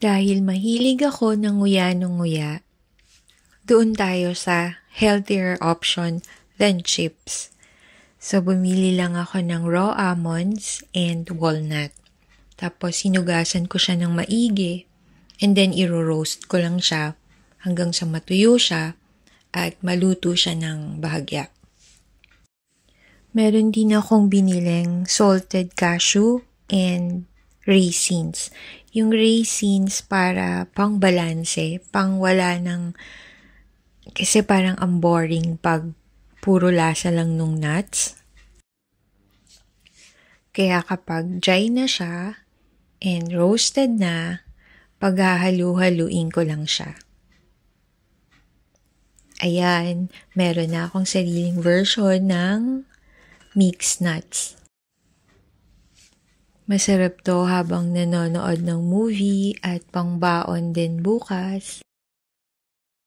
Dahil mahilig ako ng nguya ng nguya, doon tayo sa healthier option than chips. So, bumili lang ako ng raw almonds and walnut. Tapos, sinugasan ko siya ng maigi. And then, iro-roast ko lang siya hanggang sa matuyo siya at maluto siya ng bahagya. Meron din akong biniling salted cashew and raisins. Yung raisins para pang balanse, pang wala ng, kasi parang ang boring pag puro lasa lang nung nuts. Kaya kapag dry na siya and roasted na, paghahalu-haluin ko lang siya. Ayan, meron na akong sariling version ng mixed nuts. Masarap to habang nanonood ng movie at pangbaon din bukas.